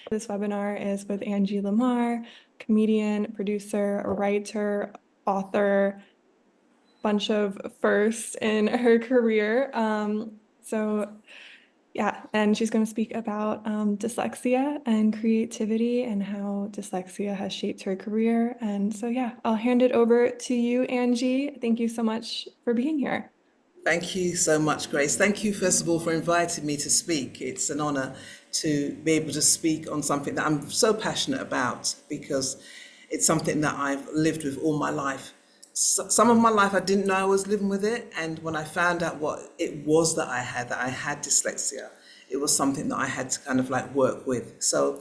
This webinar is with Angie Lamar, comedian, producer, writer, author, bunch of firsts in her career. Yeah, and she's going to speak about dyslexia and creativity and how dyslexia has shaped her career. And so, yeah, I'll hand it over to you, Angie. Thank you so much for being here. Thank you so much, Grace. Thank you, first of all, for inviting me to speak. It's an honor to be able to speak on something that I'm so passionate about because it's something that I've lived with all my life. Some of my life I didn't know I was living with it, and when I found out what it was that I had dyslexia, it was something that I had to kind of like work with. So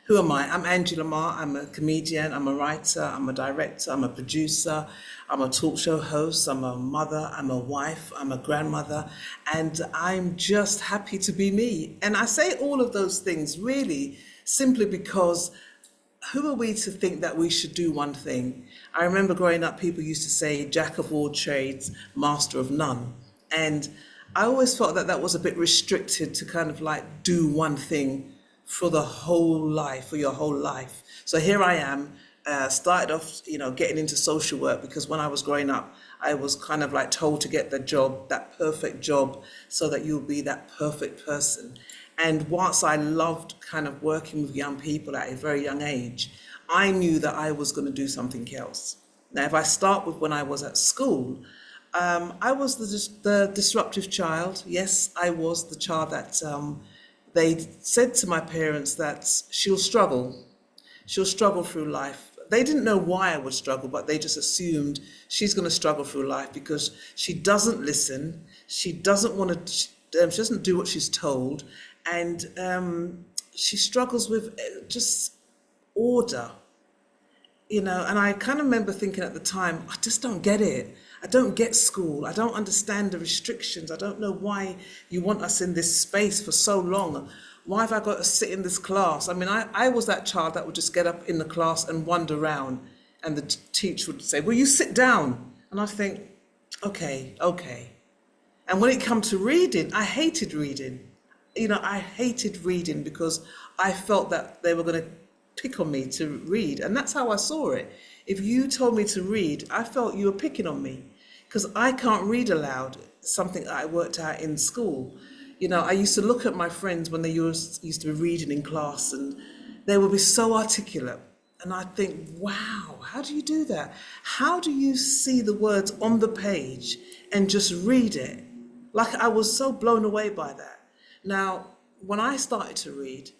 who am I? I'm Angie Lamar. I'm a comedian, I'm a writer, I'm a director, I'm a producer, I'm a talk show host, I'm a mother, I'm a wife, I'm a grandmother, and I'm just happy to be me. And I say all of those things really simply because who are we to think that we should do one thing? I remember growing up, people used to say, jack of all trades, master of none. And I always felt that that was a bit restricted to kind of like do one thing for the whole life, for your whole life. So here I am, started off, getting into social work because when I was growing up, I was kind of like told to get the job, that perfect job, so that you'll be that perfect person. And whilst I loved kind of working with young people at a very young age, I knew that I was going to do something else. Now, if I start with when I was at school, I was the disruptive child. Yes, I was the child that they said to my parents that she'll struggle through life. They didn't know why I would struggle, but they just assumed she's going to struggle through life because she doesn't listen, she doesn't want to, she doesn't do what she's told, and she struggles with just order, and I kind of remember thinking at the time, I just don't get it. I don't get school. I don't understand the restrictions. I don't know why you want us in this space for so long. Why have I got to sit in this class? I mean, I was that child that would just get up in the class and wander around, and the teacher would say, "Will you sit down?" And I think, okay, okay. And when it came to reading, I hated reading. I hated reading because I felt that they were going to pick on me to read. And that's how I saw it. If you told me to read, I felt you were picking on me because I can't read aloud, something that I worked out in school. I used to look at my friends when they used to be reading in class and they would be so articulate. And I think, wow, how do you do that? How do you see the words on the page and just read it? Like I was so blown away by that. Now, when I started to read,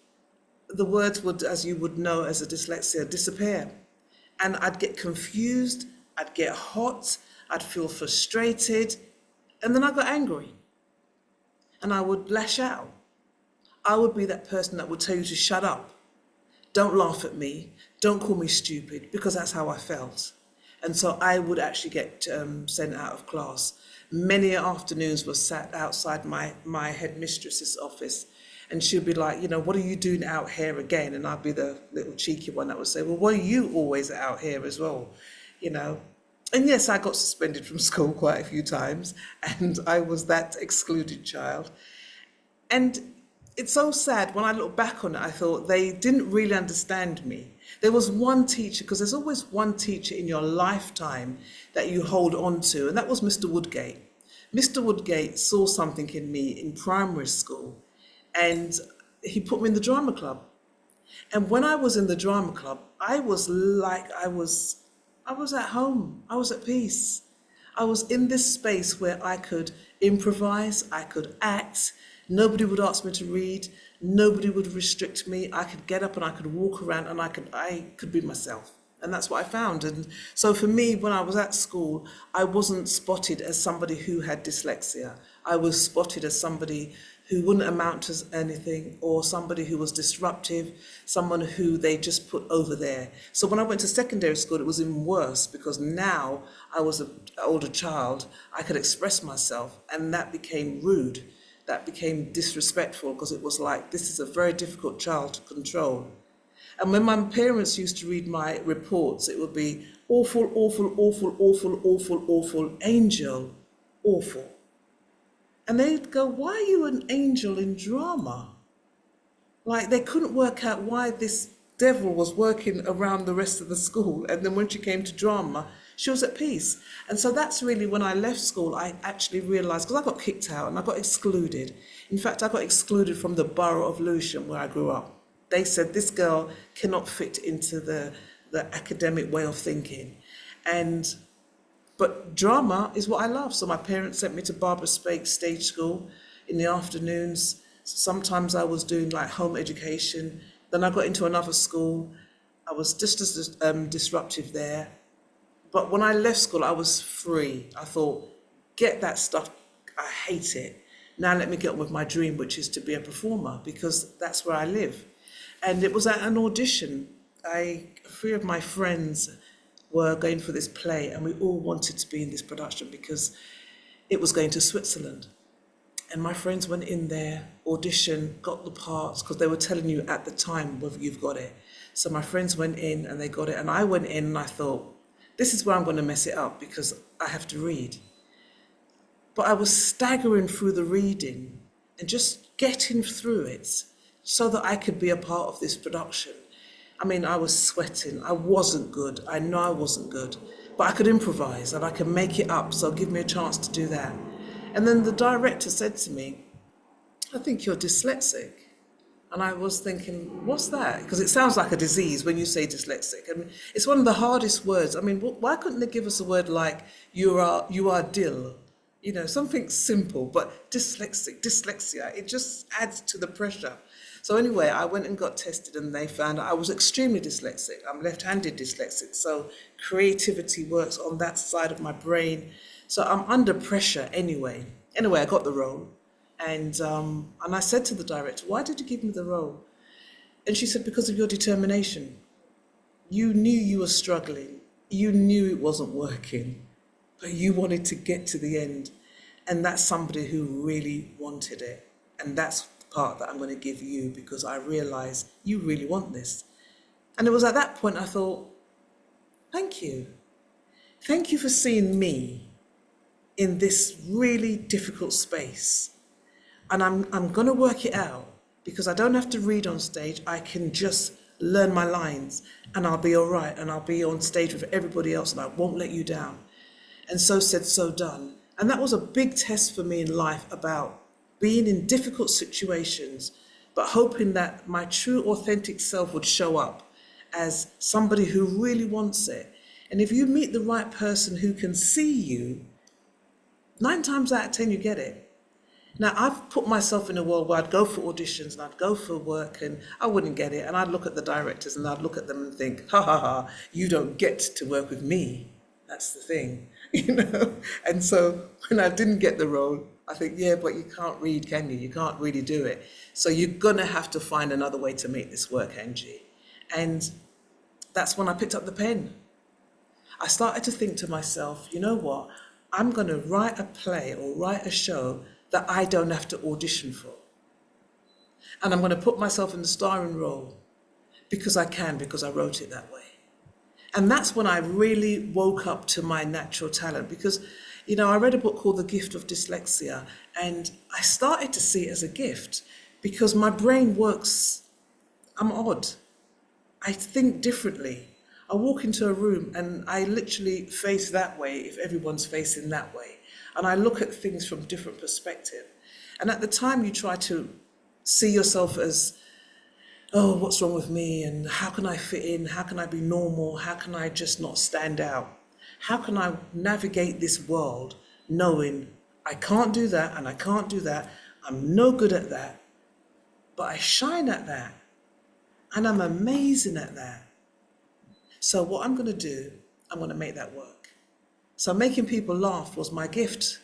the words would, as you would know as a dyslexia, disappear. And I'd get confused, I'd get hot, I'd feel frustrated, and then I got angry and I would lash out. I would be that person that would tell you to shut up. Don't laugh at me. Don't call me stupid, because that's how I felt. And so I would actually get sent out of class. Many afternoons were sat outside my headmistress's office, and she'd be like, what are you doing out here again? And I'd be the little cheeky one that would say, well, what are you always out here as well? You know. And yes, I got suspended from school quite a few times, and I was that excluded child. And it's so sad when I look back on it, I thought they didn't really understand me. There was one teacher, because there's always one teacher in your lifetime that you hold on to, and that was Mr. Woodgate. Mr. Woodgate saw something in me in primary school, and he put me in the drama club. And when I was in the drama club, I was like, I was at home. I was at peace. I was in this space where I could improvise, I could act. Nobody would ask me to read. Nobody would restrict me. I could get up and I could walk around and I could be myself. And that's what I found. And so for me, when I was at school, I wasn't spotted as somebody who had dyslexia. I was spotted as somebody who wouldn't amount to anything, or somebody who was disruptive, someone who they just put over there. So when I went to secondary school, it was even worse, because now I was an older child, I could express myself, and that became rude. That became disrespectful, because it was like, this is a very difficult child to control. And when my parents used to read my reports, it would be awful, awful, awful, awful, awful, awful, angel, awful. And they'd go, why are you an angel in drama? Like they couldn't work out why this devil was working around the rest of the school. And then when she came to drama, she was at peace. And so that's really when I left school, I actually realised, because I got kicked out and I got excluded. In fact, I got excluded from the borough of Lewisham where I grew up. They said this girl cannot fit into the academic way of thinking. And but drama is what I love. So my parents sent me to Barbara Spake's stage school in the afternoons. Sometimes I was doing like home education. Then I got into another school. I was just as disruptive there. But when I left school, I was free. I thought, get that stuff. I hate it. Now let me get on with my dream, which is to be a performer, because that's where I live. And it was at an audition. Three of my friends were going for this play, and we all wanted to be in this production because it was going to Switzerland. And my friends went in there, auditioned, got the parts, because they were telling you at the time whether you've got it. So my friends went in and they got it, and I went in and I thought, this is where I'm going to mess it up because I have to read. But I was staggering through the reading and just getting through it so that I could be a part of this production. I mean, I was sweating. I wasn't good. I know I wasn't good. But I could improvise and I could make it up, so give me a chance to do that. And then the director said to me, I think you're dyslexic. And I was thinking, what's that? Because it sounds like a disease when you say dyslexic. I mean, it's one of the hardest words. I mean, why couldn't they give us a word like you are dill? You know, something simple, but dyslexia, it just adds to the pressure. So anyway, I went and got tested and they found I was extremely dyslexic. I'm left-handed dyslexic, so creativity works on that side of my brain. So I'm under pressure anyway. Anyway, I got the role. And I said to the director, why did you give me the role? And she said, because of your determination. You knew you were struggling. You knew it wasn't working, but you wanted to get to the end. And that's somebody who really wanted it. And that's the part that I'm going to give you because I realize you really want this. And it was at that point I thought, thank you. Thank you for seeing me in this really difficult space. And I'm going to work it out because I don't have to read on stage. I can just learn my lines and I'll be all right and I'll be on stage with everybody else and I won't let you down. And so said, so done. And that was a big test for me in life about being in difficult situations, but hoping that my true authentic self would show up as somebody who really wants it. And if you meet the right person who can see you, 9 times out of 10 you get it. Now, I've put myself in a world where I'd go for auditions and I'd go for work and I wouldn't get it. And I'd look at the directors and I'd look at them and think, ha ha ha, you don't get to work with me. That's the thing, you know? And so when I didn't get the role, I think, yeah, but you can't read, can you? You can't really do it. So you're going to have to find another way to make this work, Angie. And that's when I picked up the pen. I started to think to myself, you know what? I'm going to write a play or write a show that I don't have to audition for. And I'm going to put myself in the starring role because I can, because I wrote it that way. And that's when I really woke up to my natural talent because, you know, I read a book called The Gift of Dyslexia and I started to see it as a gift because my brain works, I'm odd. I think differently. I walk into a room and I literally face that way if everyone's facing that way. And I look at things from different perspective. And at the time you try to see yourself as, oh, what's wrong with me? And how can I fit in? How can I be normal? How can I just not stand out? How can I navigate this world knowing I can't do that and I can't do that. I'm no good at that, but I shine at that. And I'm amazing at that. So what I'm going to do, I'm going to make that work. So making people laugh was my gift.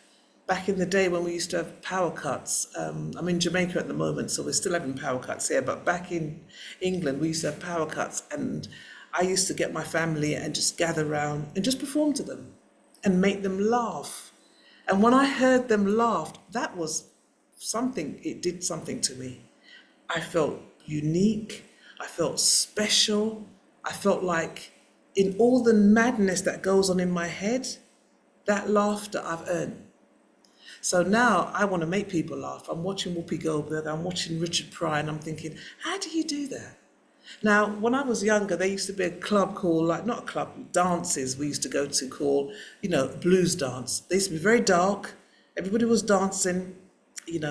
Back in the day when we used to have power cuts, I'm in Jamaica at the moment, so we're still having power cuts here, but back in England, we used to have power cuts, and I used to get my family and just gather around and just perform to them and make them laugh. And when I heard them laugh, that was something, it did something to me. I felt unique, I felt special, I felt like in all the madness that goes on in my head, that laughter I've earned. So now I want to make people laugh. I'm watching Whoopi Goldberg, I'm watching Richard Pryor, and I'm thinking, how do you do that? Now, when I was younger, there used to be a club called, like, not a club, dances we used to go to called, blues dance. They used to be very dark. Everybody was dancing,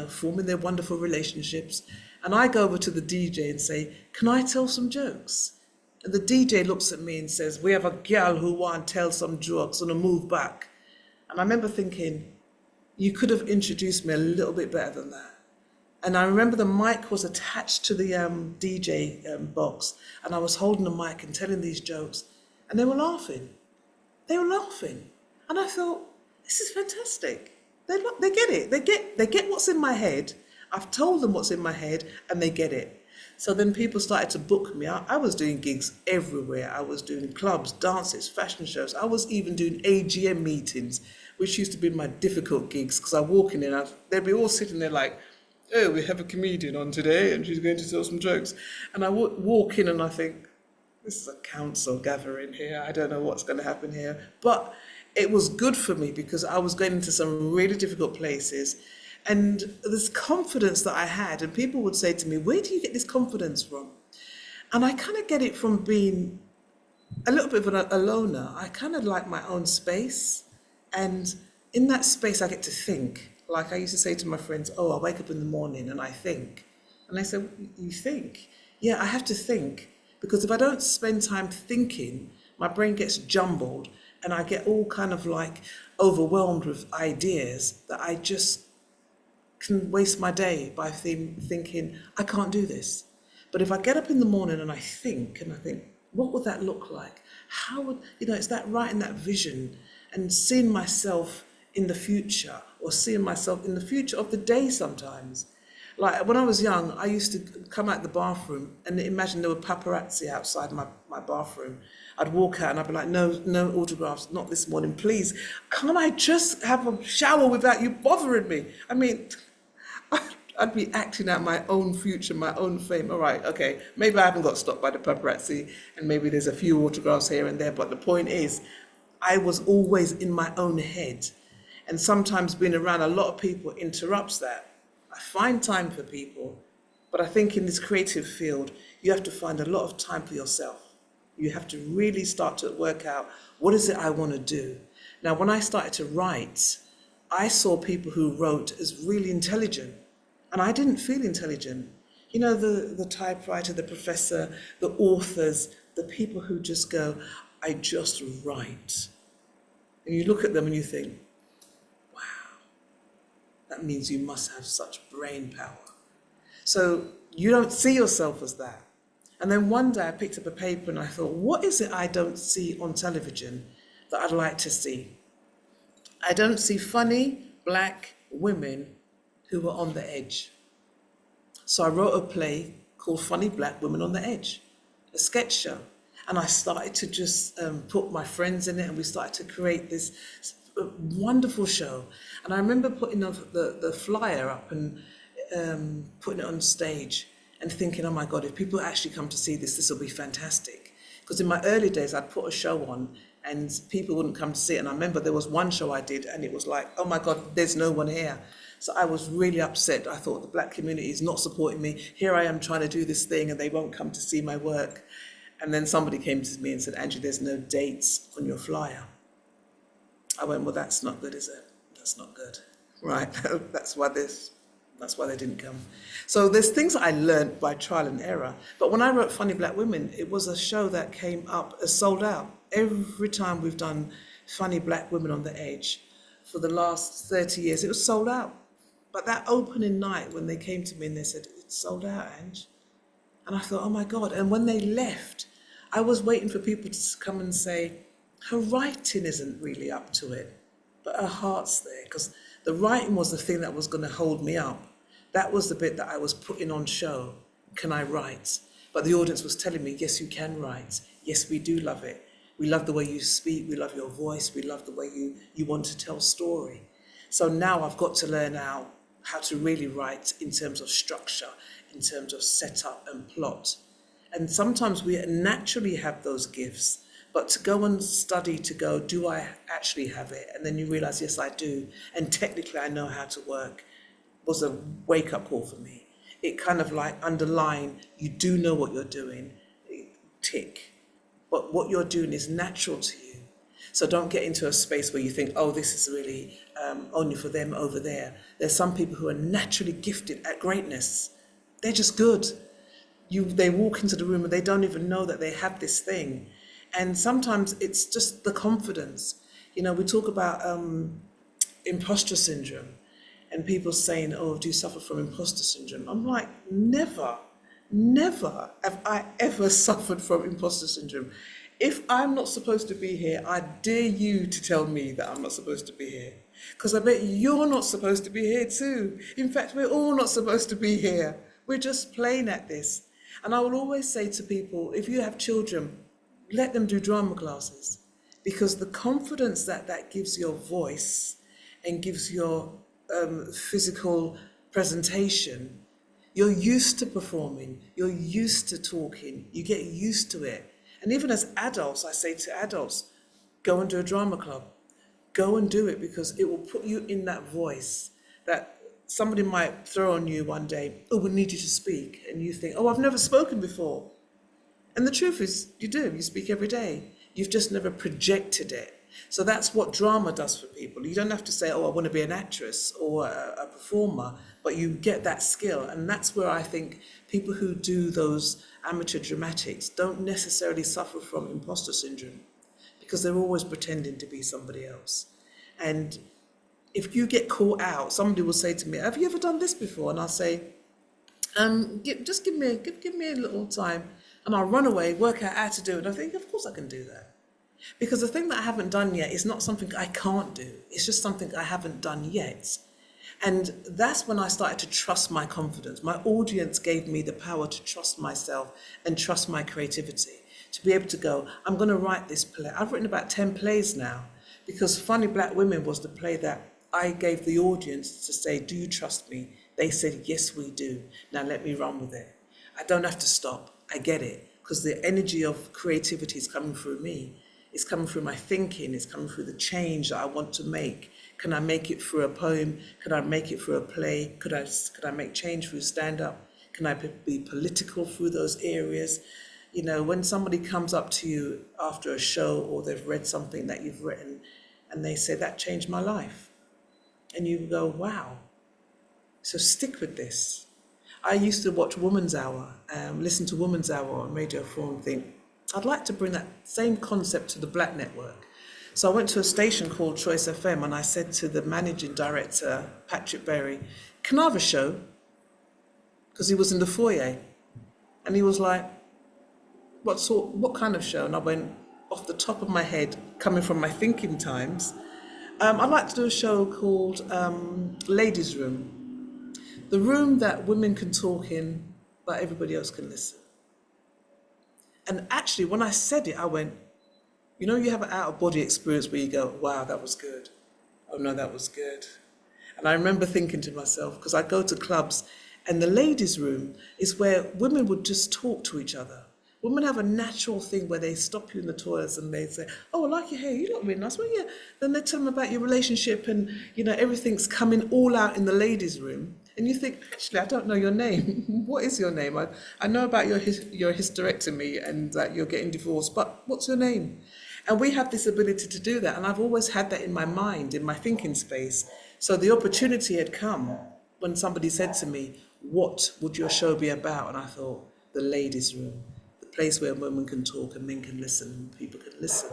forming their wonderful relationships. And I go over to the DJ and say, can I tell some jokes? And the DJ looks at me and says, we have a girl who want to tell some jokes and a move back. And I remember thinking, you could have introduced me a little bit better than that. And I remember the mic was attached to the DJ box, and I was holding the mic and telling these jokes, and they were laughing. They were laughing, and I thought, this is fantastic. They get it. They get what's in my head. I've told them what's in my head, and they get it. So then people started to book me. I was doing gigs everywhere. I was doing clubs, dances, fashion shows. I was even doing AGM meetings, which used to be my difficult gigs, because I walk in and they'd be all sitting there like, oh, we have a comedian on today and she's going to tell some jokes. And I walk in and I think, this is a council gathering here. I don't know what's going to happen here. But it was good for me because I was going into some really difficult places. And this confidence that I had, and people would say to me, where do you get this confidence from? And I kind of get it from being a little bit of a loner. I kind of like my own space. And in that space, I get to think. Like I used to say to my friends, oh, I wake up in the morning and I think. And they said, you think? Yeah, I have to think. Because if I don't spend time thinking, my brain gets jumbled and I get all kind of like overwhelmed with ideas that I just can waste my day by thinking, I can't do this. But if I get up in the morning and I think, what would that look like? How would, it's that right in that vision and seeing myself in the future, or seeing myself in the future of the day sometimes. Like when I was young, I used to come out the bathroom and imagine there were paparazzi outside my bathroom. I'd walk out and I'd be like, no autographs, not this morning, please. Can't I just have a shower without you bothering me? I mean, I'd be acting out my own future, my own fame. All right, okay, maybe I haven't got stopped by the paparazzi and maybe there's a few autographs here and there, but the point is, I was always in my own head. And sometimes being around a lot of people interrupts that. I find time for people, but I think in this creative field, you have to find a lot of time for yourself. You have to really start to work out, what is it I want to do? Now, when I started to write, I saw people who wrote as really intelligent, and I didn't feel intelligent. The typewriter, the professor, the authors, the people who just go, I just write. And you look at them and you think, that means you must have such brain power. So you don't see yourself as that. And then one day I picked up a paper and I thought, what is it I don't see on television that I'd like to see? I don't see funny black women who are on the edge. So I wrote a play called Funny Black Women on the Edge, a sketch show. And I started to just put my friends in it, and we started to create this wonderful show. And I remember putting the flyer up and putting it on stage and thinking, oh my God, if people actually come to see this, this will be fantastic. Because in my early days, I'd put a show on and people wouldn't come to see it. And I remember there was one show I did and it was like, oh my God, there's no one here. So I was really upset. I thought the black community is not supporting me. Here I am trying to do this thing and they won't come to see my work. And then somebody came to me and said, Angie, there's no dates on your flyer. I went, well, that's not good, is it? That's not good. Right, that's why they didn't come. So there's things I learned by trial and error. But when I wrote Funny Black Women, it was a show that came up as sold out. Every time we've done Funny Black Women on the Edge, for the last 30 years, it was sold out. But that opening night when they came to me and they said, it's sold out, Ange. And I thought, oh my God. And when they left, I was waiting for people to come and say, her writing isn't really up to it, but her heart's there. Because the writing was the thing that was going to hold me up. That was the bit that I was putting on show. Can I write? But the audience was telling me, yes, you can write. Yes, we do love it. We love the way you speak. We love your voice. We love the way you want to tell story. So now I've got to learn how to really write in terms of structure, in terms of setup and plot. And sometimes we naturally have those gifts, But to go and study, to go, do I actually have it? And then you realize, yes, I do. And technically, I know how to work, was a wake up call for me. It kind of like underlined, you do know what you're doing, tick. But what you're doing is natural to you. So don't get into a space where you think, oh, this is really only for them over there. There's some people who are naturally gifted at greatness. They're just good. They walk into the room and they don't even know that they have this thing. And sometimes it's just the confidence. You know, we talk about imposter syndrome and people saying, oh, do you suffer from imposter syndrome? I'm like, never, never have I ever suffered from imposter syndrome. If I'm not supposed to be here, I dare you to tell me that I'm not supposed to be here. Because I bet you're not supposed to be here too. In fact, we're all not supposed to be here. We're just playing at this. And I will always say to people, if you have children, let them do drama classes, because the confidence that that gives your voice and gives your physical presentation, you're used to performing, you're used to talking, you get used to it. And even as adults, I say to adults, go and do a drama club. Go and do it, because it will put you in that voice that somebody might throw on you one day, oh, we need you to speak. And you think, oh, I've never spoken before. And the truth is, you do. You speak every day. You've just never projected it. So that's what drama does for people. You don't have to say, oh, I want to be an actress or a performer, but you get that skill. And that's where I think people who do those amateur dramatics don't necessarily suffer from imposter syndrome, because they're always pretending to be somebody else. And if you get caught out, somebody will say to me, have you ever done this before? And I'll say, just give me a little time, and I'll run away, work out how to do it. And I think, of course I can do that. Because the thing that I haven't done yet is not something I can't do. It's just something I haven't done yet. And that's when I started to trust my confidence. My audience gave me the power to trust myself and trust my creativity, to be able to go, I'm going to write this play. I've written about 10 plays now, because Funny Black Women was the play that I gave the audience to say, do you trust me? They said, yes, we do. Now let me run with it. I don't have to stop. I get it, because the energy of creativity is coming through me. It's coming through my thinking. It's coming through the change that I want to make. Can I make it through a poem? Can I make it through a play? Could I make change through stand-up? Can I be political through those areas? You know, when somebody comes up to you after a show, or they've read something that you've written, and they say, that changed my life. And you go, wow. So stick with this. I used to watch Woman's Hour, listen to Woman's Hour on Radio 4 and think, I'd like to bring that same concept to the Black network. So I went to a station called Choice FM, and I said to the managing director, Patrick Berry, can I have a show? Because he was in the foyer. And he was like, what kind of show? And I went, off the top of my head, coming from my thinking times, I'd like to do a show called Ladies' Room. The room that women can talk in, but everybody else can listen. And actually, when I said it, I went, you know, you have an out-of-body experience where you go, wow, that was good. Oh no, that was good. And I remember thinking to myself, because I go to clubs, and the ladies' room is where women would just talk to each other. Women have a natural thing where they stop you in the toilets and they say, oh, I like your hair, you look really nice. Well, yeah. Then they tell them about your relationship, and, you know, everything's coming all out in the ladies' room. And you think, actually, I don't know your name. What is your name? I know about your hysterectomy and that you're getting divorced, but what's your name? And we have this ability to do that. And I've always had that in my mind, in my thinking space. So the opportunity had come when somebody said to me, what would your show be about? And I thought, the ladies' room, the place where women can talk and men can listen and people can listen.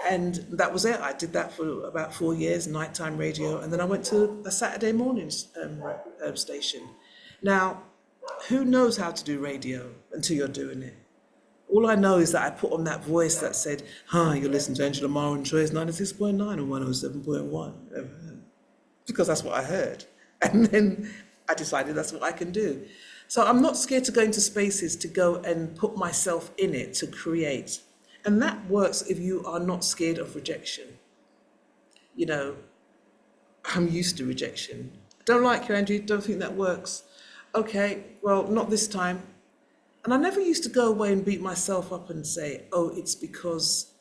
And that was it. I did that for about 4 years, nighttime radio. And then I went to a Saturday morning station. Now, who knows how to do radio until you're doing it? All I know is that I put on that voice that said, hi, you're listening to Angela Mara and Choice 96.9 and 107.1. Because that's what I heard. And then I decided that's what I can do. So I'm not scared to go into spaces to go and put myself in it to create. And that works if you are not scared of rejection. You know, I'm used to rejection. Don't like you, Angie, don't think that works. Okay, well, not this time. And I never used to go away and beat myself up and say, oh, it's because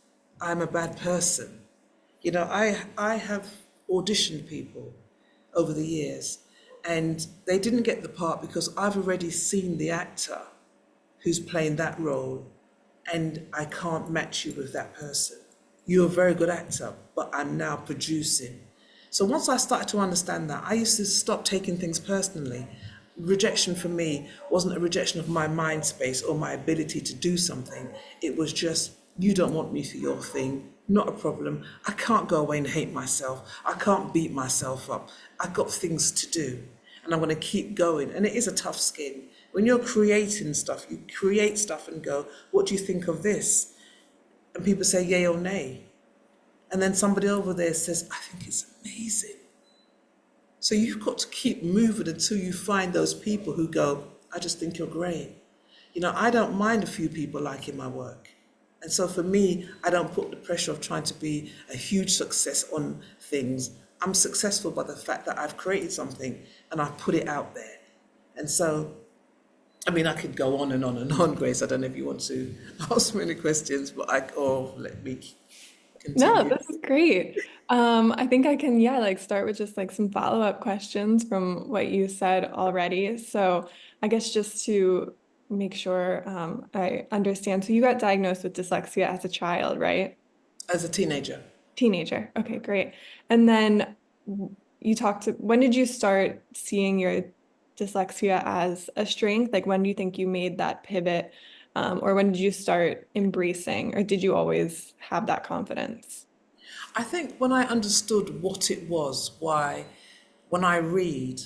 I'm a bad person. You know, I have auditioned people over the years, and they didn't get the part because I've already seen the actor who's playing that role, and I can't match you with that person. You're a very good actor, but I'm now producing. So once I started to understand that, I used to stop taking things personally. Rejection for me wasn't a rejection of my mind space or my ability to do something. It was just, you don't want me for your thing, not a problem. I can't go away and hate myself. I can't beat myself up. I've got things to do and I'm going to keep going. And it is a tough skin. When you're creating stuff, you create stuff and go, what do you think of this? And people say yay or nay. And then somebody over there says, I think it's amazing. So you've got to keep moving until you find those people who go, I just think you're great. You know, I don't mind a few people liking my work. And so for me, I don't put the pressure of trying to be a huge success on things. I'm successful by the fact that I've created something and I've put it out there. And so, I mean, I could go on and on and on, Grace. I don't know if you want to ask me any questions, but or let me No, continue. this is great. I think I can, yeah, like start with just like some follow-up questions from what you said already. So I guess just to make sure I understand. So you got diagnosed with dyslexia as a child, right? As a teenager, Teenager. Okay, great. And then you talked to, when did you start seeing your dyslexia as a strength? Like when do you think you made that pivot? Or when did you start embracing, or did you always have that confidence? I think when I understood what it was, why, when I read,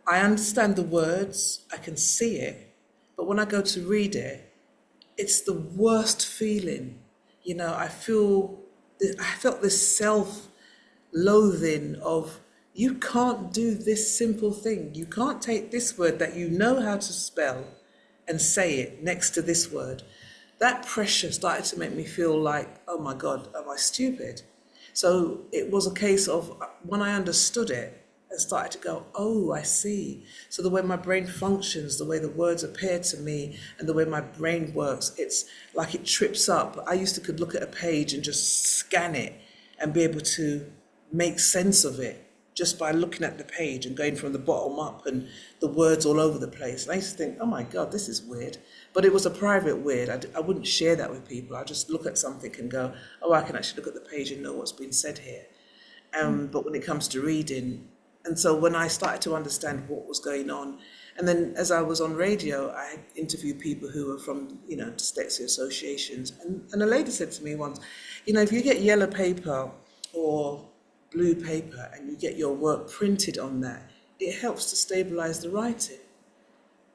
I understand the words, I can see it, but when I go to read it, it's the worst feeling. You know, I felt this self-loathing of, you can't do this simple thing. You can't take this word that you know how to spell and say it next to this word. That pressure started to make me feel like, oh my God, am I stupid? So it was a case of when I understood it, I started to go, oh, I see. So the way my brain functions, the way the words appear to me, and the way my brain works, it's like it trips up. I used to could look at a page and just scan it and be able to make sense of it just by looking at the page and going from the bottom up and the words all over the place. And I used to think, oh my God, this is weird. But it was a private weird. I wouldn't share that with people. I just look at something and go, oh, I can actually look at the page and know what's been said here. But when it comes to reading, and so when I started to understand what was going on, and then as I was on radio, I interviewed people who were from, you know, dyslexia associations. And a lady said to me once, you know, if you get yellow paper or blue paper and you get your work printed on that, it helps to stabilize the writing.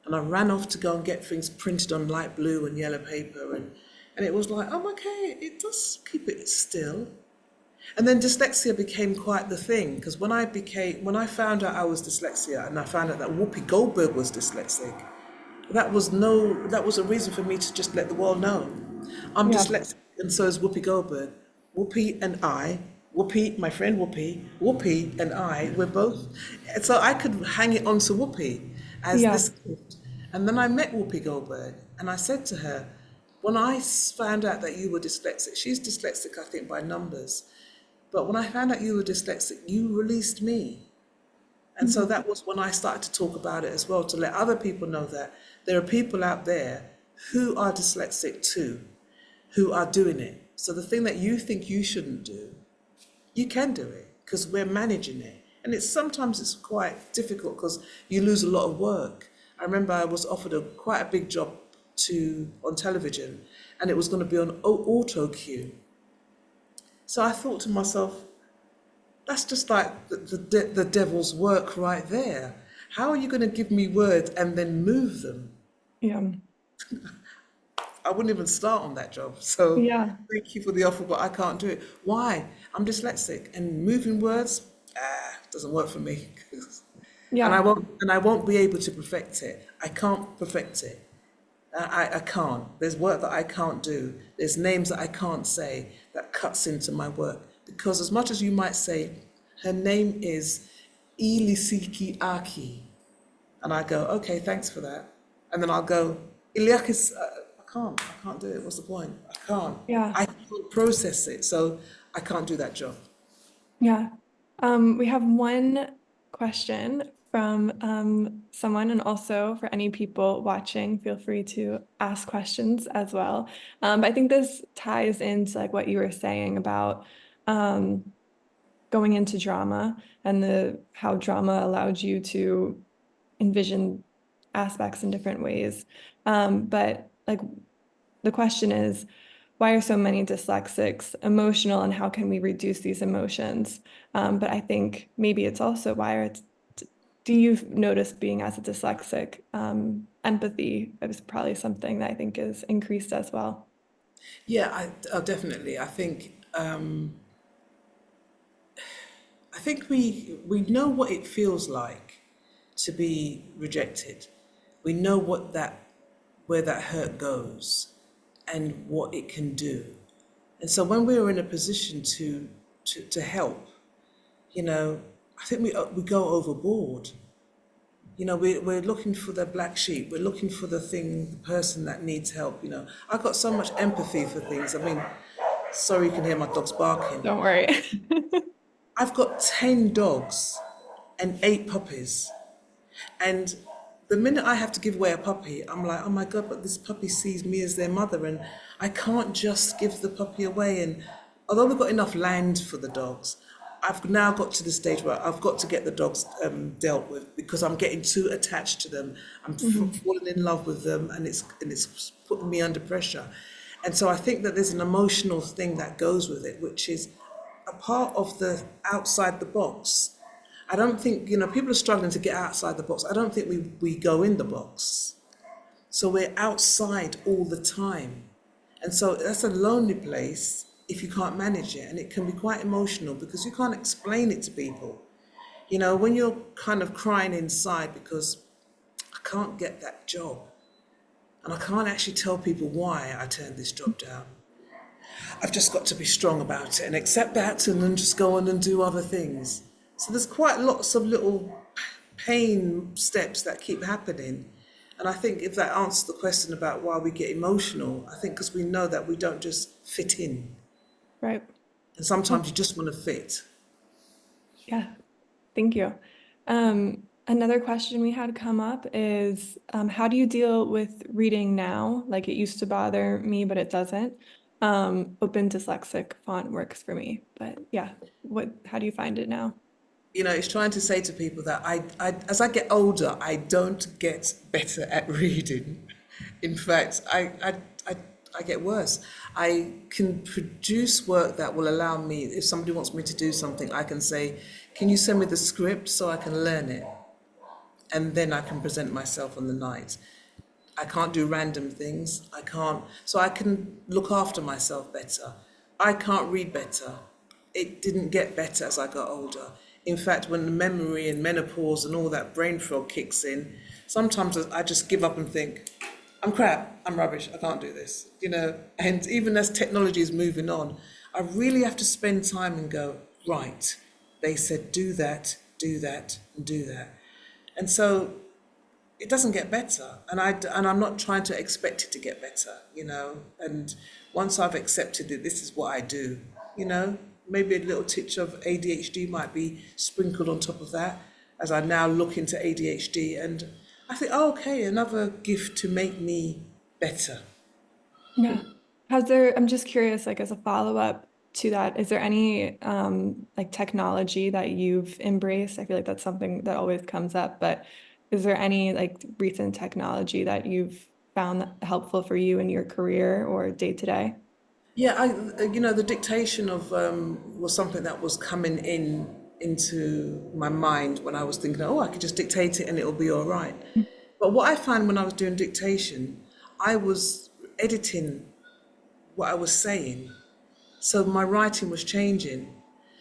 And I ran off to go and get things printed on light blue and yellow paper. And it was like, oh, okay, it does keep it still. And then dyslexia became quite the thing because when I found out I was dyslexia and I found out that Whoopi Goldberg was dyslexic, that was a reason for me to just let the world know. I'm Yeah. dyslexic and so is Whoopi Goldberg. Whoopi and I, Whoopi, my friend Whoopi and I, we're both, so I could hang it on to Whoopi as Yeah. this gift. And then I met Whoopi Goldberg and I said to her, when I found out that you were dyslexic, she's dyslexic, I think, by numbers. But when I found out you were dyslexic, you released me. And so Mhm. that was when I started to talk about it as well, to let other people know that there are people out there who are dyslexic too, who are doing it. So the thing that you think you shouldn't do, you can do it because we're managing it. And sometimes it's quite difficult because you lose a lot of work. I remember I was offered quite a big job on television, and it was going to be on auto cue. So I thought to myself, that's just like the devil's work right there. How are you going to give me words and then move them? Yeah. I wouldn't even start on that job. So Yeah. thank you for the offer, but I can't do it. Why? I'm dyslexic and moving words, doesn't work for me. Yeah. And I won't be able to perfect it. I can't perfect it. I can't. There's work that I can't do. There's names that I can't say that cuts into my work. Because as much as you might say, her name is Ilisiki Aki, and I go, okay, thanks for that. And then I'll go, Iliakis, I I can't do it. What's the point? Yeah. I can't process it, so I can't do that job. Yeah. We have one question from someone, and also for any people watching, feel free to ask questions as well. But I think this ties into like what you were saying about um, going into drama and the how drama allowed you to envision aspects in different ways. But like the question is, why are so many dyslexics emotional and how can we reduce these emotions? But I think maybe it's also why it's, do you notice being as a dyslexic, empathy is probably something that I think is increased as well. Yeah, definitely. I think we know what it feels like to be rejected. We know what that where that hurt goes and what it can do. And so when we're in a position to help, you know, I think we go overboard. You know, we're looking for the black sheep. We're looking for the thing, the person that needs help. You know, I've got so much empathy for things. I mean, sorry you can hear my dogs barking. Don't worry. I've got 10 dogs and 8 puppies. And the minute I have to give away a puppy, I'm like, oh my God, but this puppy sees me as their mother, and I can't just give the puppy away. And although we've got enough land for the dogs, I've now got to the stage where I've got to get the dogs dealt with because I'm getting too attached to them. I'm Mhm. falling in love with them, and it's putting me under pressure. And so I think that there's an emotional thing that goes with it, which is a part of the outside the box. I don't think, you know, people are struggling to get outside the box. I don't think we go in the box. So we're outside all the time. And so that's a lonely place if you can't manage it. And it can be quite emotional because you can't explain it to people. You know, when you're kind of crying inside because I can't get that job and I can't actually tell people why I turned this job down. I've just got to be strong about it and accept that and then just go on and do other things. So there's quite lots of little pain steps that keep happening. And I think if that answers the question about why we get emotional, I think because we know that we don't just fit in. Right. And Oh, sometimes you just want to fit. yeah. Thank you. Another question we had come up is, how do you deal with reading now? Like it used to bother me, but it doesn't. Open dyslexic font works for me, but yeah, how do you find it now? You know, it's trying to say to people that as I get older, I don't get better at reading. In fact, I, I get worse. I can produce work that will allow me, if somebody wants me to do something, I can say, can you send me the script so I can learn it? And then I can present myself on the night. I can't do random things. I can't, so I can look after myself better. I can't read better. It didn't get better as I got older. In fact, when the memory and menopause and all that brain fog kicks in, sometimes I just give up and think, I'm crap, I'm rubbish, I can't do this, you know. And even as technology is moving on, I really have to spend time and go, right, they said do that, and do that. And so it doesn't get better, and I'm not trying to expect it to get better, you know. And once I've accepted that this is what I do, you know, maybe a little touch of ADHD might be sprinkled on top of that as I now look into ADHD, and I think, oh, okay, another gift to make me better. Yeah. I'm just curious, like as a follow-up to that, is there any like technology that you've embraced? I feel like that's something that always comes up, but is there any like recent technology that you've found helpful for you in your career or day to day? Yeah, you know, the dictation of was something that was coming into my mind when I was thinking, oh, I could just dictate it and it'll be all right. But what I found when I was doing dictation, I was editing what I was saying. So my writing was changing.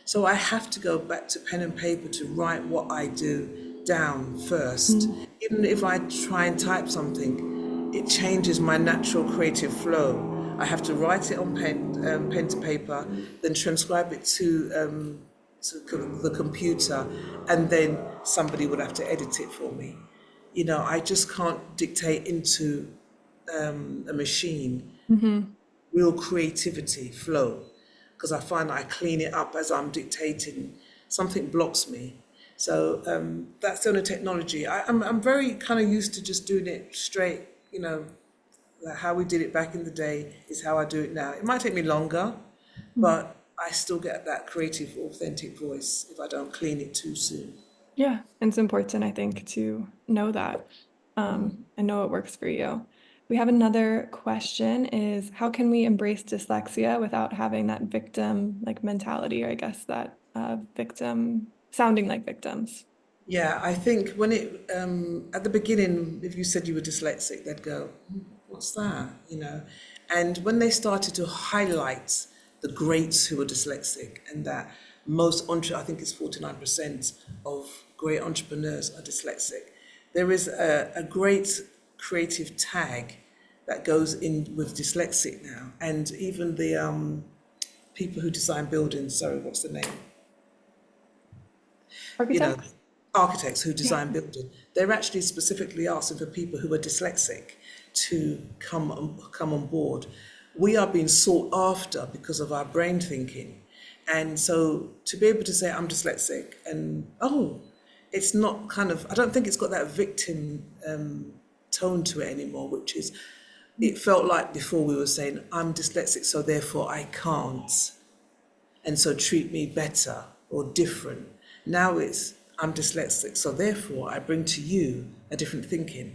So I have to go back to pen and paper to write what I do down first. Mm. Even if I try and type something, it changes my natural creative flow. I have to write it on pen to paper, then transcribe it to the computer, and then somebody would have to edit it for me. You know, I just can't dictate into a machine, Hmm. real creativity flow, because I find I clean it up as I'm dictating. Something blocks me. So that's the only technology. I'm very kind of used to just doing it straight, you know, like how we did it back in the day is how I do it now. It might take me longer, but I still get that creative, authentic voice if I don't clean it too soon. Yeah, and it's important, I think, to know that and know it works for you. We have another question is how can we embrace dyslexia without having that victim like mentality, or I guess that victim sounding like victims? Yeah, I think when it at the beginning, if you said you were dyslexic, they'd go, "Hmm, what's that?" You know. And when they started to highlight the greats who were dyslexic, and that I think it's 49% of great entrepreneurs are dyslexic, there is a great creative tag that goes in with dyslexic now, and even the people who design buildings. Sorry, what's the name? You know, Architects? architects who Yeah. design buildings, they're actually specifically asking for people who are dyslexic to come on board. We are being sought after because of our brain thinking. And so to be able to say I'm dyslexic and it's not kind of, I don't think it's got that victim tone to it anymore, which is, it felt like before we were saying I'm dyslexic, so therefore I can't, and so treat me better or different. Now it's, I'm dyslexic, so therefore I bring to you a different thinking.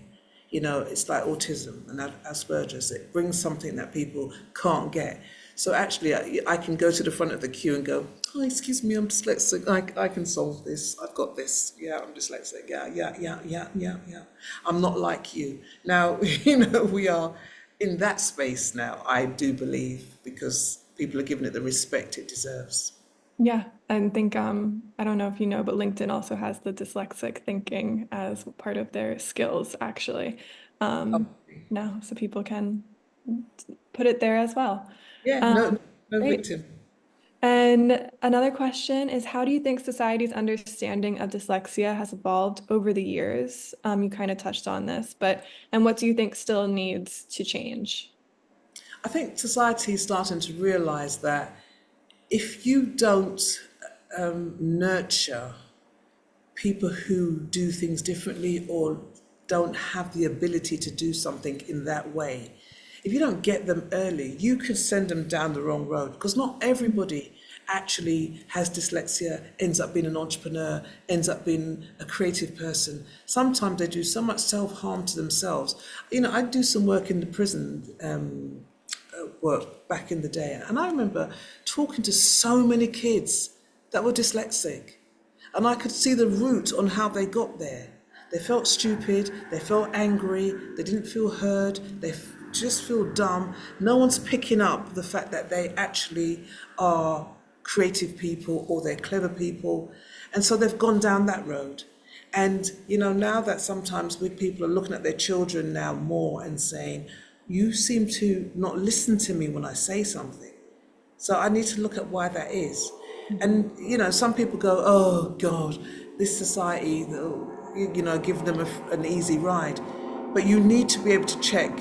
You know, it's like autism and Asperger's. It brings something that people can't get. So actually, I can go to the front of the queue and go, "Oh, excuse me, I'm dyslexic. I can solve this. I've got this. Yeah, I'm dyslexic. Yeah. I'm not like you." Now, we are in that space now, I do believe, because people are giving it the respect it deserves. Yeah, I think I don't know if you know, but LinkedIn also has the dyslexic thinking as part of their skills actually. Um, Now, so people can put it there as well. Yeah, Um, no Great. victim. And another question is, how do you think society's understanding of dyslexia has evolved over the years? You kind of touched on this, but and what do you think still needs to change? I think society is starting to realize that if you don't nurture people who do things differently or don't have the ability to do something in that way, if you don't get them early, you could send them down the wrong road, because not everybody actually has dyslexia, ends up being an entrepreneur, ends up being a creative person. Sometimes they do so much self-harm to themselves. You know, I do some work in the prison work back in the day, and I remember talking to so many kids that were dyslexic, and I could see the root on how they got there. They felt stupid, they felt angry, they didn't feel heard, just feel dumb. No one's picking up the fact that they actually are creative people or they're clever people. And so they've gone down that road. And, now that sometimes people are looking at their children now more and saying, you seem to not listen to me when I say something. So I need to look at why that is. Mhm. And, some people go, oh God, this society, give them an easy ride. But you need to be able to check,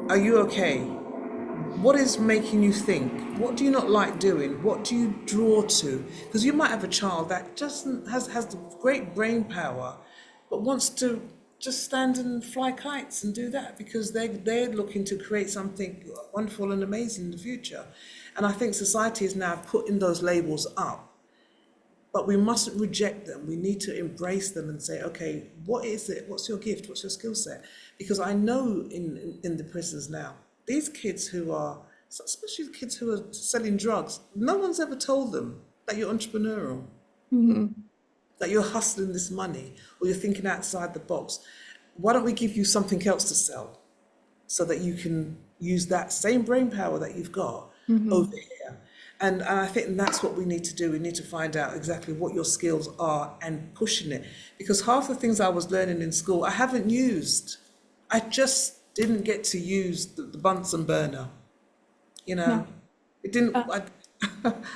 are you okay? What is making you think? What do you not like doing? What do you draw to? Because you might have a child that just has the great brain power, but wants to just stand and fly kites and do that because they're looking to create something wonderful and amazing in the future. And I think society is now putting those labels up, but we mustn't reject them. We need to embrace them and say, okay, what is it? What's your gift? What's your skill set? Because I know in the prisons now, these kids who are, especially the kids who are selling drugs, no one's ever told them that you're entrepreneurial, Mhm. that you're hustling this money, or you're thinking outside the box. Why don't we give you something else to sell so that you can use that same brain power that you've got over Mhm. here? And I think that's what we need to do. We need to find out exactly what your skills are and pushing it. Because half the things I was learning in school, I haven't used. I just didn't get to use the Bunsen burner. You know, No. it didn't, Uh,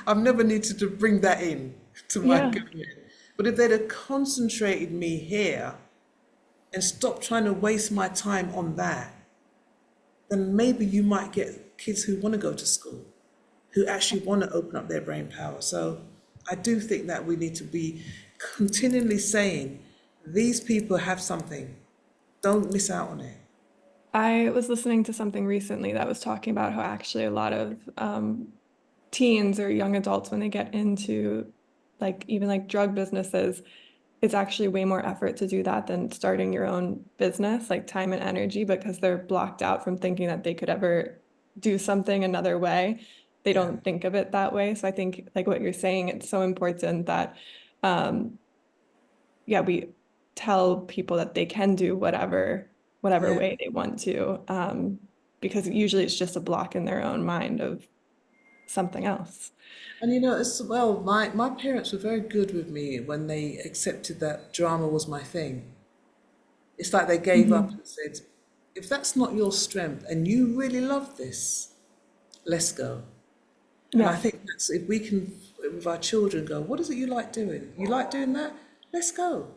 I've never needed to bring that in to my yeah. career. But if they'd have concentrated me here and stopped trying to waste my time on that, then maybe you might get kids who want to go to school, who actually want to open up their brain power. So I do think that we need to be continually saying, these people have something, don't miss out on it. I was listening to something recently that was talking about how actually a lot of teens or young adults, when they get into like even like drug businesses, it's actually way more effort to do that than starting your own business, like time and energy, because they're blocked out from thinking that they could ever do something another way. They Yeah, don't think of it that way. So I think like what you're saying, it's so important that um yeah, we tell people that they can do whatever yeah. way they want to, because usually it's just a block in their own mind of something else. And you know, as well, my parents were very good with me when they accepted that drama was my thing. It's like they gave up Mhm. and said, if that's not your strength and you really love this, let's go. And I Yeah, think that's if we can, with our children, go, what is it you like doing? You like doing that? Let's go.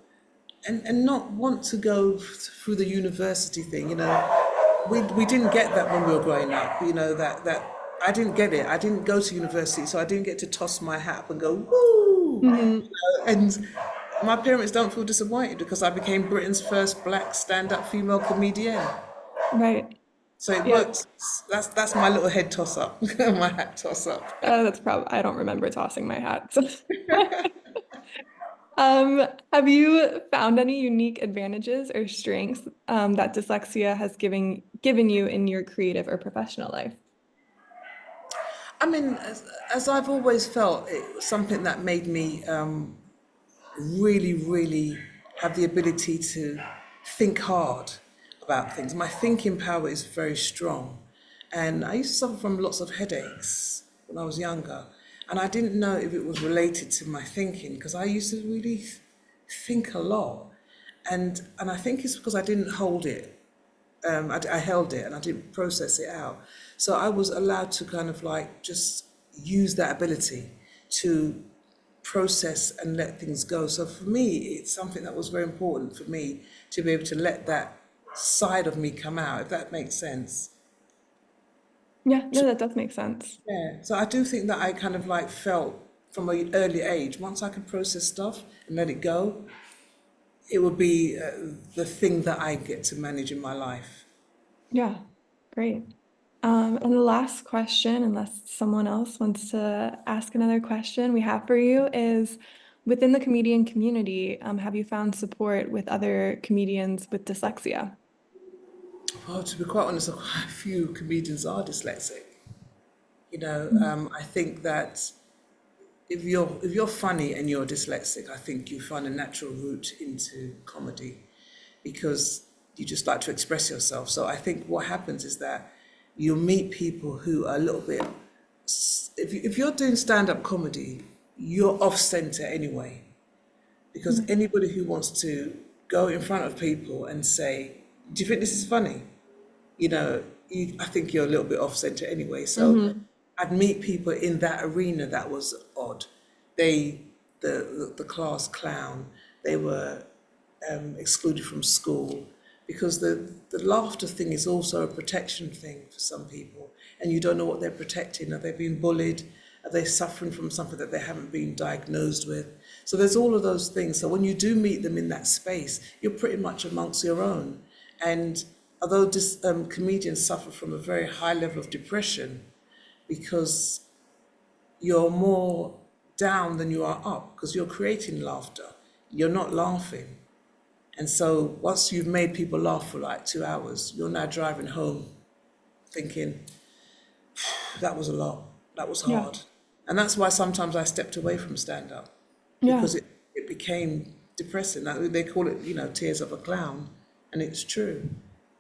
And not want to go through the university thing. You know, we didn't get that when we were growing up. You know, that I didn't get it. I didn't go to university, so I didn't get to toss my hat up and go, woo! hmm, And my parents don't feel disappointed because I became Britain's first black stand-up female comedian. right. So it Yeah, works. That's my little head toss up, my hat toss up. that's probably, I don't remember tossing my hat. Have you found any unique advantages or strengths that dyslexia has given you in your creative or professional life? I mean, as I've always felt, it was something that made me really, really have the ability to think hard about things. My thinking power is very strong. And I used to suffer from lots of headaches when I was younger. And I didn't know if it was related to my thinking because I used to really think a lot. And I think it's because I didn't hold it. I held it and I didn't process it out. So I was allowed to kind of like just use that ability to process and let things go. So for me, it's something that was very important for me to be able to let that side of me come out, if that makes sense. Yeah, no, that does make sense. Yeah. So I do think that I kind of like felt from an early age, once I could process stuff and let it go, it would be the thing that I get to manage in my life. Yeah, great. And the last question, unless someone else wants to ask another question we have for you, is within the comedian community, have you found support with other comedians with dyslexia? Well, to be quite honest, quite a few comedians are dyslexic. You know, I think that if you're funny and you're dyslexic, I think you find a natural route into comedy because you just like to express yourself. So I think what happens is that you'll meet people who are a little bit. If you're doing stand-up comedy, you're off center anyway because Mm-hmm. anybody who wants to go in front of people and say, "Do you think this is funny?" You know, I think you're a little bit off center anyway. So I'd meet people in that arena that was odd. They, the class clown, they were excluded from school because the laughter thing is also a protection thing for some people. And you don't know what they're protecting. Are they being bullied? Are they suffering from something that they haven't been diagnosed with? So there's all of those things. So when you do meet them in that space, you're pretty much amongst your own. And although comedians suffer from a very high level of depression because you're more down than you are up because you're creating laughter. You're not laughing. And so once you've made people laugh for like 2 hours, you're now driving home thinking, that was a lot, that was Yeah, hard. And that's why sometimes I stepped away from stand up yeah, because it became depressing. Like, they call it, you know, tears of a clown. And it's true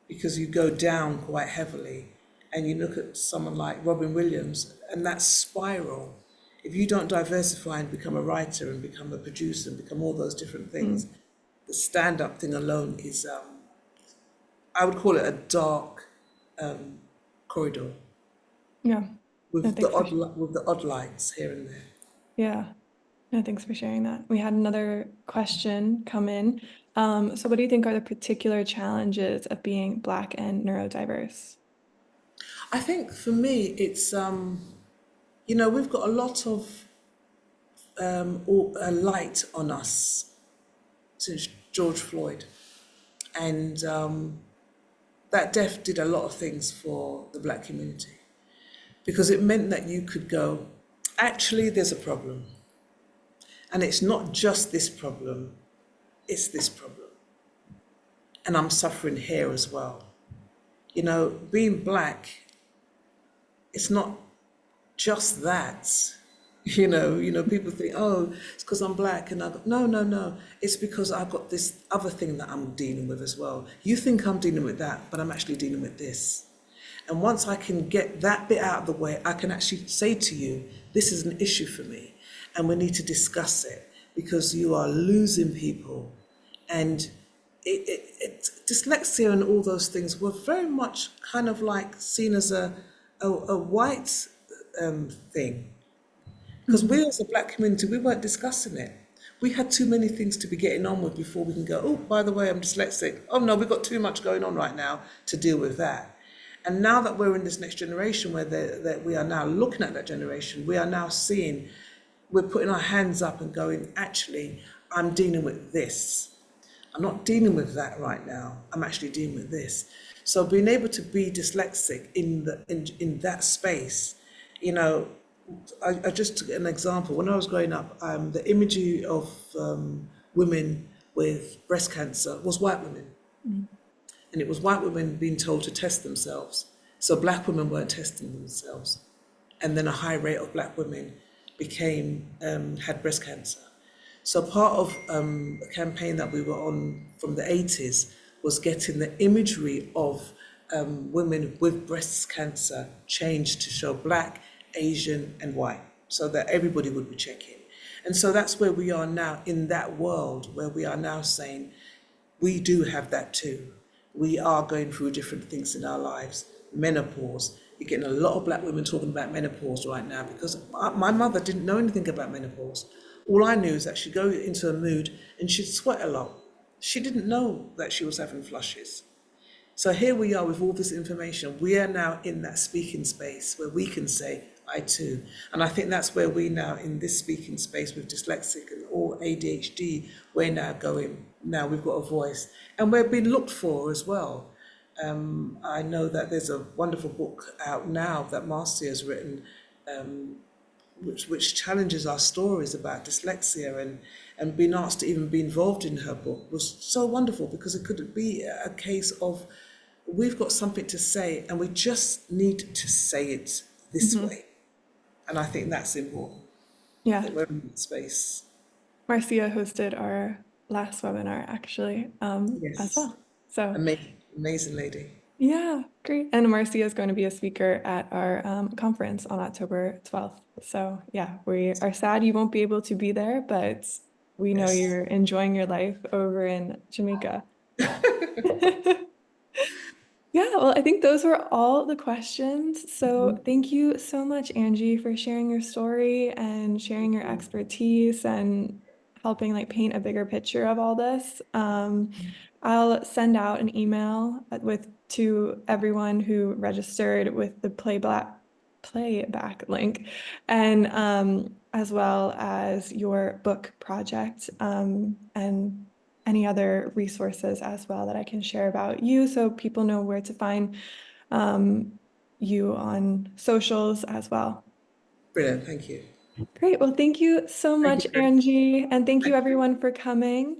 because you go down quite heavily and you look at someone like Robin Williams and that spiral. If you don't diversify and become a writer and become a producer and become all those different things, mm, the stand-up thing alone is, I would call it a dark corridor yeah. No, with the thanks for odd lights here and there. yeah. No, thanks for sharing that. We had another question come in. So what do you think are the particular challenges of being Black and neurodiverse? I think for me, it's, we've got a lot of light on us since George Floyd. And that death did a lot of things for the black community because it meant that you could go, actually, there's a problem. And it's not just this problem, it's this problem. And I'm suffering here as well. Being black, it's not just that. People think, oh, it's because I'm black, and I go, no, no, no. It's because I've got this other thing that I'm dealing with as well. You think I'm dealing with that, but I'm actually dealing with this. And once I can get that bit out of the way, I can actually say to you, this is an issue for me, and we need to discuss it because you are losing people. And dyslexia and all those things were very much kind of like seen as a white thing. Because we as a black community, we weren't discussing it. We had too many things to be getting on with before we can go, oh, by the way, I'm dyslexic. Oh no, we've got too much going on right now to deal with that. And now that we're in this next generation where that we are now looking at that generation, we are now seeing, we're putting our hands up and going, actually, I'm dealing with this. I'm not dealing with that right now. I'm actually dealing with this. So being able to be dyslexic in that space, you know, I just took an example. When I was growing up, the imagery of women with breast cancer was white women. Mm. And it was white women being told to test themselves. So black women weren't testing themselves. And then a high rate of black women had breast cancer. So part of a campaign that we were on from the 80s was getting the imagery of women with breast cancer changed to show black, Asian and white, so that everybody would be checking. And so that's where we are now in that world where we are now saying, we do have that too. We are going through different things in our lives. Menopause. You're getting a lot of black women talking about menopause right now because my mother didn't know anything about menopause. All I knew is that she'd go into a mood and she'd sweat a lot. She didn't know that she was having flushes. So here we are with all this information. We are now in that speaking space where we can say, I too. And I think that's where we now, in this speaking space with dyslexic and all ADHD, we're now going, now we've got a voice. And we're being looked for as well. I know that there's a wonderful book out now that Marcia has written, which challenges our stories about dyslexia, and being asked to even be involved in her book was so wonderful because it could be a case of we've got something to say and we just need to say it this Mhm. way. And I think that's important. I Yeah, think we're in that space. Marcia hosted our last webinar actually as Yes. well. So Amazing, amazing lady. yeah, great. And Marcia is going to be a speaker at our conference on October 12th. So yeah, we are sad you won't be able to be there, but we know Yes. you're enjoying your life over in Jamaica. Yeah, well, I think those were all the questions. So thank you so much, Angie, for sharing your story and sharing your expertise and helping like paint a bigger picture of all this. I'll send out an email with to everyone who registered with the playback link, and as well as your book project and any other resources as well that I can share about you so people know where to find um, you on socials as well. Brilliant. Thank you. Great. Well, thank you so Thank you, much, Grace. Angie. And thank you Thank you. everyone for coming.